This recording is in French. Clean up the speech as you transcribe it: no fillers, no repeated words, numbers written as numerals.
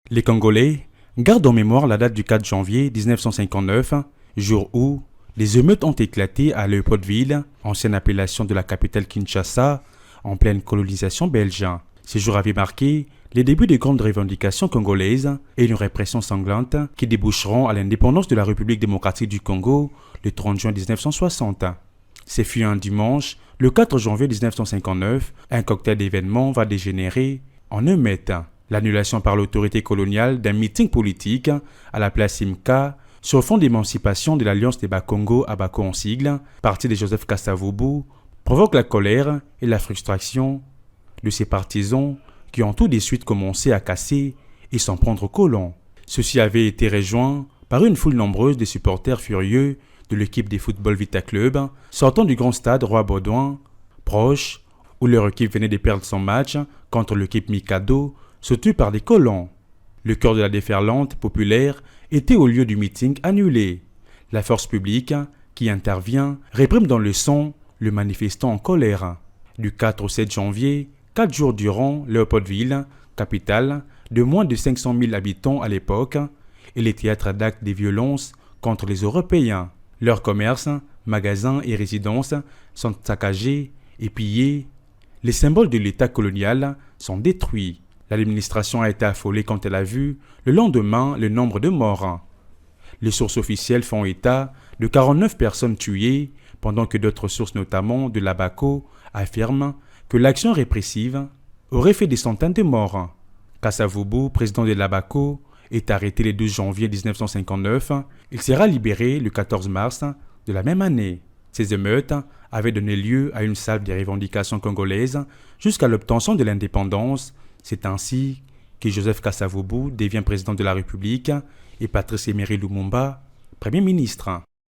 Les Congolais gardent en mémoire la date du 4 janvier 1959, jour où les émeutes ont éclaté à Léopoldville, ancienne appellation de la capitale Kinshasa, en pleine colonisation belge. Ces jours avaient marqué les débuts de grandes revendications congolaises et une répression sanglante qui déboucheront à l'indépendance de la République démocratique du Congo le 30 juin 1960. Ce fut un dimanche, le 4 janvier 1959, un cocktail d'événements va dégénérer en émeute. L'annulation par l'autorité coloniale d'un meeting politique à la place Simca sur fond d'émancipation de l'Alliance des Bas-Congo à Bako en sigle, parti de Joseph Kasavubu, provoque la colère et la frustration de ses partisans qui ont tout de suite commencé à casser et s'en prendre aux colons. Ceux-ci avaient été rejoints par une foule nombreuse de supporters furieux de l'équipe de football Vita Club, sortant du grand stade Roi-Baudouin, proche où leur équipe venait de perdre son match contre l'équipe Mikado, soutenue par des colons. Le cœur de la déferlante populaire était au lieu du meeting annulé. La force publique qui intervient réprime dans le sang le manifestant en colère. Du 4 au 7 janvier, 4 jours durant, Léopoldville, capitale de moins de 500 000 habitants à l'époque, est le théâtre d'actes de violence contre les Européens. Leurs commerces, magasins et résidences sont saccagés et pillés. Les symboles de l'État colonial sont détruits. L'administration a été affolée quand elle a vu le lendemain le nombre de morts. Les sources officielles font état de 49 personnes tuées, pendant que d'autres sources, notamment de l'Abaco, affirment que l'action répressive aurait fait des centaines de morts. Kasavubu, président de l'Abaco, est arrêté le 12 janvier 1959. Il sera libéré le 14 mars de la même année. Ces émeutes avaient donné lieu à une salve des revendications congolaises jusqu'à l'obtention de l'indépendance. C'est ainsi que Joseph Kasavubu devient président de la République et Patrice Emery Lumumba, Premier ministre.